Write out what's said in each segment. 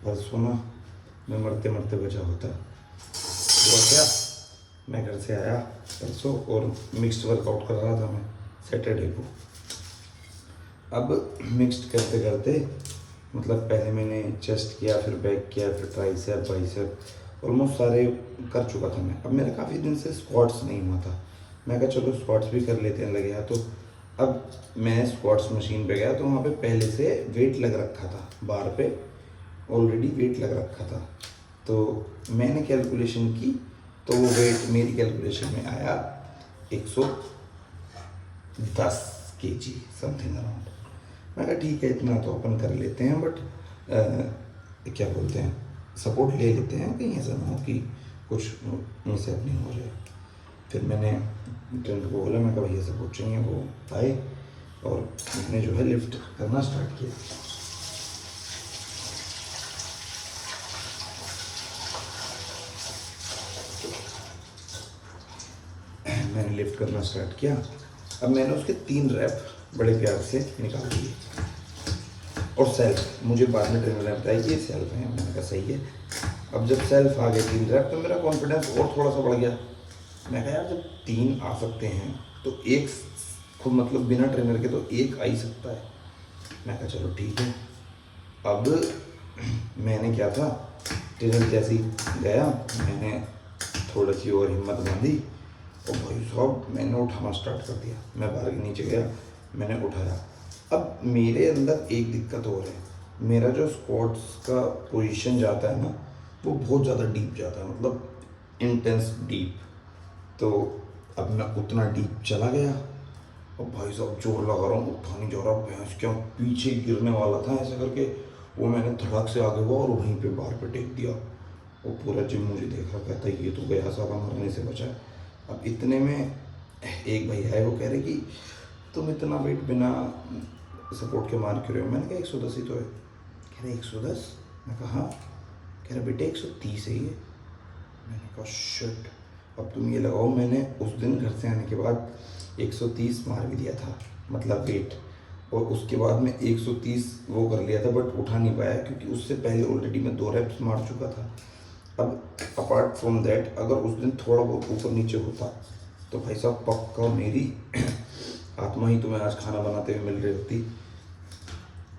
परसों ना मैं मरते मरते बचा होता। हुआ क्या, मैं घर से आया परसों और मिक्स्ड वर्कआउट कर रहा था मैं सैटरडे को। अब मिक्स्ड करते करते मतलब पहले मैंने चेस्ट किया, फिर बैक किया, फिर ट्राइसेप बाइसेप, ऑलमोस्ट सारे कर चुका था मैं। अब मेरा काफ़ी दिन से स्क्वाट्स नहीं हुआ था। मैं कहा चलो स्क्वाट्स भी कर लेते हैं, लगे तो अब मैं स्क्वाट्स मशीन पे गया तो वहाँ पे पहले से वेट लग रखा था, बार पे ऑलरेडी वेट लग रखा था। तो मैंने कैलकुलेशन की तो वो वेट मेरी कैलकुलेशन में आया 110 kg समथिंग अराउंड। मैं कहा ठीक है इतना तो अपन कर लेते हैं, बट क्या बोलते हैं, सपोर्ट ले लेते हैं, कहीं ऐसा ना हो कि कुछ मिसअप नहीं हो जाए। फिर मैंने ट्रेनर को बोला, मैं कहा भैया सपोर्ट चाहिए। वो आए और मैंने जो है लिफ्ट करना स्टार्ट किया। मैंने लिफ्ट करना स्टार्ट किया। अब मैंने उसके 3 रैप बड़े प्यार से निकाल दिए और सेल्फ, मुझे बाद में ट्रेनर ने बताया कि ये सेल्फ है। मैंने कहा सही है। अब जब सेल्फ आ गए 3 रैप तो मेरा कॉन्फिडेंस और थोड़ा सा बढ़ गया। मैं कहा यार जब 3 आ सकते हैं तो एक खुद मतलब बिना ट्रेनर के तो एक आ ही सकता है। मैं कहा चलो ठीक है। अब मैंने क्या था, ट्रेनर जैसे ही गया मैंने थोड़ी सी और हिम्मत बांधी और भाई साहब मैंने उठाना स्टार्ट कर दिया। मैं बाहर के नीचे गया, मैंने उठाया। अब मेरे अंदर एक दिक्कत हो रही है, मेरा जो स्क्वाट्स का पोजीशन जाता है ना वो बहुत ज़्यादा डीप जाता है, मतलब इंटेंस डीप। तो अब मैं उतना डीप चला गया और भाई साहब जोर लगा रहा हूँ, उठा नहीं जा रहा, भैंस क्या पीछे गिरने वाला था ऐसे करके। वो मैंने धड़क से आगे हुआ और वहीं पे बार पे टेक दिया। वो पूरा जिम मुझे देख रहा, कहता है ये तो गया साला, मरने से बचा है। अब इतने में एक भाई है, वो कह रहे कि तुम इतना वेट बिना सपोर्ट के मार क्यों रहे हो। मैंने कहा 110 ही तो है। कह रहे 110? मैं कहा हाँ। कह रहे बेटे 130 है ये। मैंने कहा शिट। अब तुम ये लगाओ, मैंने उस दिन घर से आने के बाद 130 मार भी दिया था, मतलब वेट, और उसके बाद में 130 वो कर लिया था, बट उठा नहीं पाया क्योंकि उससे पहले ऑलरेडी मैं 2 रैप्स मार चुका था। अब अपार्ट फ्रॉम दैट अगर उस दिन थोड़ा बहुत ऊपर नीचे होता तो भाई साहब पक्का मेरी आत्मा ही तुम्हें आज खाना बनाते हुए मिल रही होती।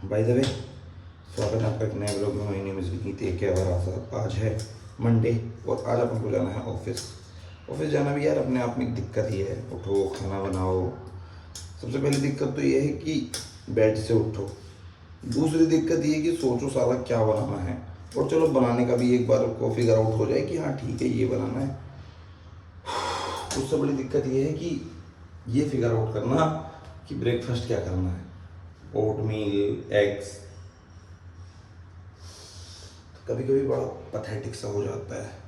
बाय द वे, स्वागत है आपका एक नए ब्लॉग में। माय नेम इज़ विनीत के। और आज है मंडे और आज अपन को जाना है ऑफिस जाना भी यार अपने आप में एक दिक्कत ही है। उठो, खाना बनाओ। सबसे पहली दिक्कत तो ये है कि बेड से उठो। दूसरी दिक्कत ये है कि सोचो साला क्या बनाना है, और चलो बनाने का भी एक बार को फिगर आउट हो जाए कि हाँ ठीक है ये बनाना है। उससे बड़ी दिक्कत ये है कि ये फिगर आउट करना कि ब्रेकफास्ट क्या करना है, ओटमील, एग्स। तो कभी कभी बड़ा पथेटिक सा हो जाता है।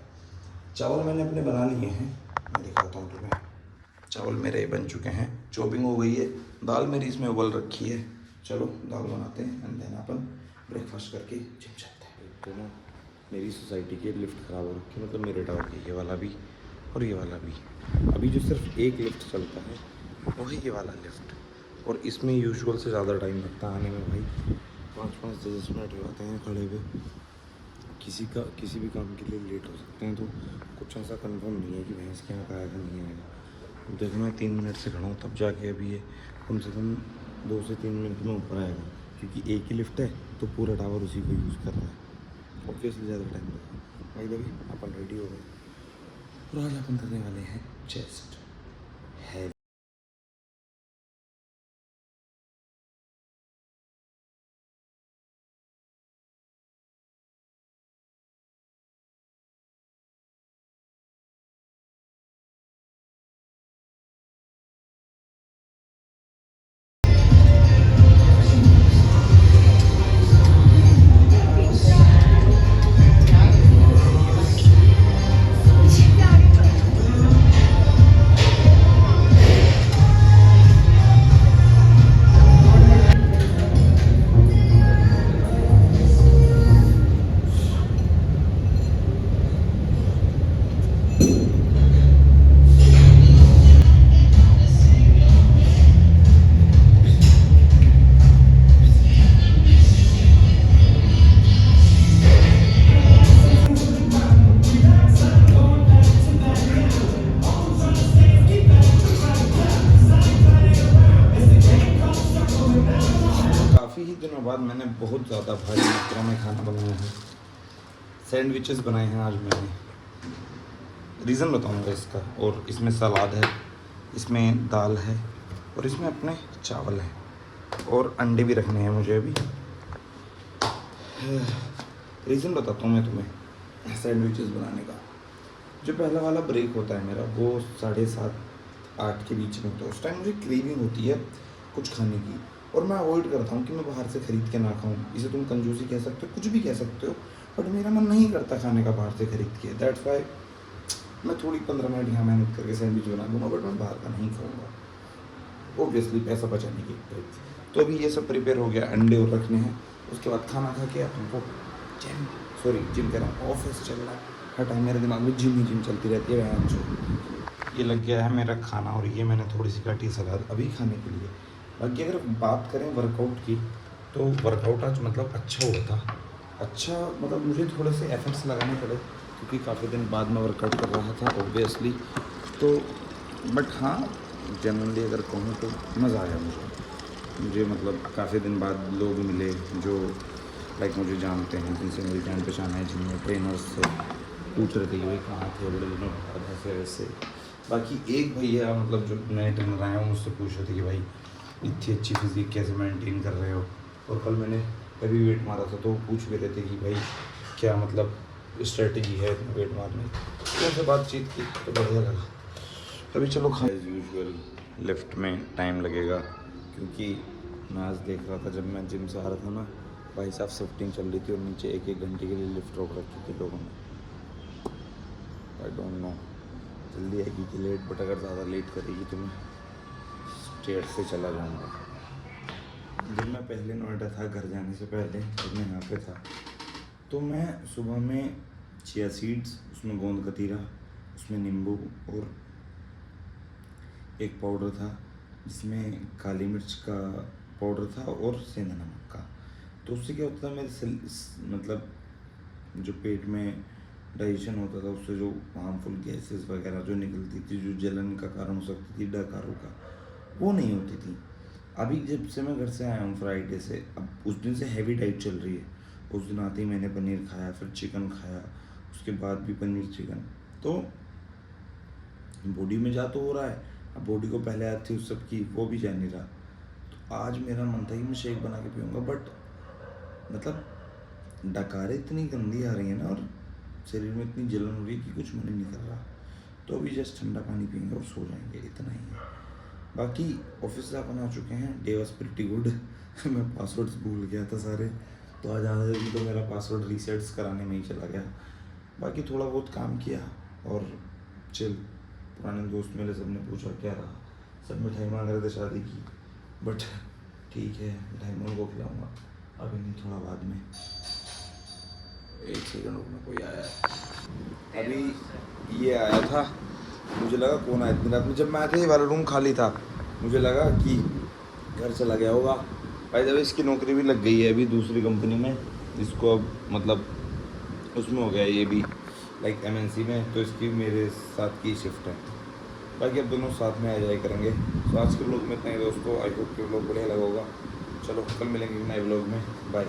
चावल मैंने अपने बना लिए हैं, मैं दिखाता हूँ तुम्हें। चावल मेरे बन चुके हैं, चॉपिंग हो गई है। दाल मेरी इसमें उबल रखी है। चलो दाल बनाते हैं एंड देन अपन ब्रेकफास्ट करके जिम चलते हैं। तो ना मेरी सोसाइटी की लिफ्ट ख़राब हो रखी है, मतलब मेरे टावर की, ये वाला भी और ये वाला भी। अभी जो सिर्फ एक लिफ्ट चलता है वो है ये वाला लिफ्ट, और इसमें यूजुअल से ज़्यादा टाइम लगता है आने में। भाई 5-5 10 मिनट हो जाते हैं खड़े हुए। किसी भी काम के लिए लेट हो सकते हैं, तो कुछ ऐसा कंफर्म नहीं है कि भैंस के यहाँ का आएगा नहीं आएगा। देखो मैं 3 मिनट से खड़ा हूँ तब जाके अभी ये कम से कम 2 से 3 मिनट में ऊपर आएगा, क्योंकि एक ही लिफ्ट है तो पूरा टावर उसी को यूज़ कर रहा है। ऑब्वियसली ज़्यादा टाइम लगेगा। भाई देवी अपन रेडी हो गए और आज अपन करने वाले हैं चेस्ट है। बहुत ज़्यादा भारी मात्रा में खाना बनाया है। सैंडविचेस बनाए हैं आज मैंने। रीज़न बताऊंगा इसका। और इसमें सलाद है, इसमें दाल है और इसमें अपने चावल है और अंडे भी रखने हैं मुझे अभी। रीज़न बताता हूँ मैं तुम्हें सैंडविचेस बनाने का। जो पहला वाला ब्रेक होता है मेरा वो 7:30-8 के बीच में होता है। उस टाइम मुझे क्रेविंग होती है कुछ खाने की और मैं अवॉइड करता हूँ कि मैं बाहर से ख़रीद के ना खाऊँ। इसे तुम कंजूसी कह सकते हो, कुछ भी कह सकते हो, बट मेरा मन नहीं करता खाने का बाहर से ख़रीद के। दैट्स वाई मैं थोड़ी 15 मिनट यहाँ मेहनत करके सैंडविच बना दूँगा, बट मैं बाहर का नहीं खाऊँगा ओबियसली पैसा बचाने के लिए। तो अभी ये सब प्रिपेयर हो गया, अंडे और रखने हैं। उसके बाद खाना खा के तुमको जिम कह रहा हूँ, ऑफिस चल रहा है। हर टाइम मेरे दिमाग में जिम ही जिम चलती रहती है। वह जो ये लग गया है मेरा खाना और ये मैंने थोड़ी सी काटी सलाद अभी खाने के लिए। बाकी अगर बात करें वर्कआउट की तो वर्कआउट आज मतलब अच्छा हुआ था। अच्छा मतलब मुझे थोड़े से एफर्ट्स लगाने पड़े क्योंकि काफ़ी दिन बाद मैं वर्कआउट कर रहा था ऑब्वियसली। तो बट हाँ, जनरली अगर कहूँ तो मज़ा आया मुझे मतलब काफ़ी दिन बाद लोग मिले जो लाइक मुझे जानते हैं, जिनसे मेरी जान पहचान है, जिनमें ट्रेनर्स से पूछ रहे थे कि भाई कहाँ थे बड़े दिनों बाद, ऐसे वैसे। बाकी एक भैया मतलब जो नए ट्रेनर आए हैं मुझसे पूछ रहे थे कि भाई इतनी अच्छी फिजिक कैसे मेंटेन कर रहे हो। और कल मैंने कभी वेट मारा था तो वो पूछ भी रहे थे कि भाई क्या मतलब स्ट्रेटजी है इतना वेट मारने की। तो उनसे बातचीत की तो बढ़िया लगा। अभी चलो खा। एज़ यूजुअल लिफ्ट में टाइम लगेगा क्योंकि मैं आज देख रहा था जब मैं जिम से आ रहा था ना, भाई साहब शिफ्टिंग चल रही थी और नीचे 1-1 घंटे के लिए लिफ्ट रोक रखी थी लोगों ने। आई डोंट नो जल्दी आएगी कि लेट, बट अगर ज़्यादा लेट करेगी तो मैं स्टेयर से चला जाऊँगा। जब मैं पहले नोएडा था घर जाने से पहले, जब मैं यहाँ पे था तो मैं सुबह में चिया सीड्स, उसमें गोंद कतीरा, उसमें नींबू और एक पाउडर था जिसमें काली मिर्च का पाउडर था और सेंधा नमक का। तो उससे क्या होता था मेरे मतलब जो पेट में डाइजेशन होता था उससे जो हार्मफुल गैसेस वगैरह जो निकलती थी, जो जलन का कारण हो सकती थी, डकारों का, वो नहीं होती थी। अभी जब से मैं घर से आया हूँ फ्राइडे से, अब उस दिन से हैवी डाइट चल रही है। उस दिन आते ही मैंने पनीर खाया, फिर चिकन खाया, उसके बाद भी पनीर चिकन, तो बॉडी में जा तो हो रहा है। अब बॉडी को पहले आती थी उस सब की, वो भी जा नहीं रहा। तो आज मेरा मन था कि मैं शेक बना के पीऊँगा, बट मतलब डकारें इतनी गंदी आ रही है ना और शरीर में इतनी जलन हो रही है कि कुछ मन ही नहीं कर रहा। तो अभी जस्ट ठंडा पानी पीएंगे और सो जाएंगे, इतना ही है। बाकी ऑफिस से अपन आ चुके हैं। Day was pretty good. मैं पासवर्ड्स भूल गया था सारे, तो आज आधा दिन तो मेरा पासवर्ड रीसेट्स कराने में ही चला गया। बाकी थोड़ा बहुत काम किया और चिल। पुराने दोस्त मेरे सब ने पूछा क्या रहा, सब मिठाई मांग रहे थे शादी की, बट ठीक है मिठाई मैं उनको खिलाऊँगा, अभी नहीं, थोड़ा बाद में। एक सेकंड रुकना, कोई आया है। अभी ये आया था, मुझे लगा कौन आया इतनी रात में। जब मैं आया था ये वाला रूम खाली था, मुझे लगा कि घर चला गया होगा। भाई जब इसकी नौकरी भी लग गई है अभी दूसरी कंपनी में, इसको अब मतलब उसमें हो गया ये भी लाइक MNC में, तो इसकी मेरे साथ की शिफ्ट है। बाकी अब दोनों साथ में आ जाए करेंगे। तो आज के व्लॉग में इतना ही दोस्तों। आई होप कि व्लॉग बढ़िया लगा होगा। चलो कल मिलेंगे नए व्लॉग में, बाय।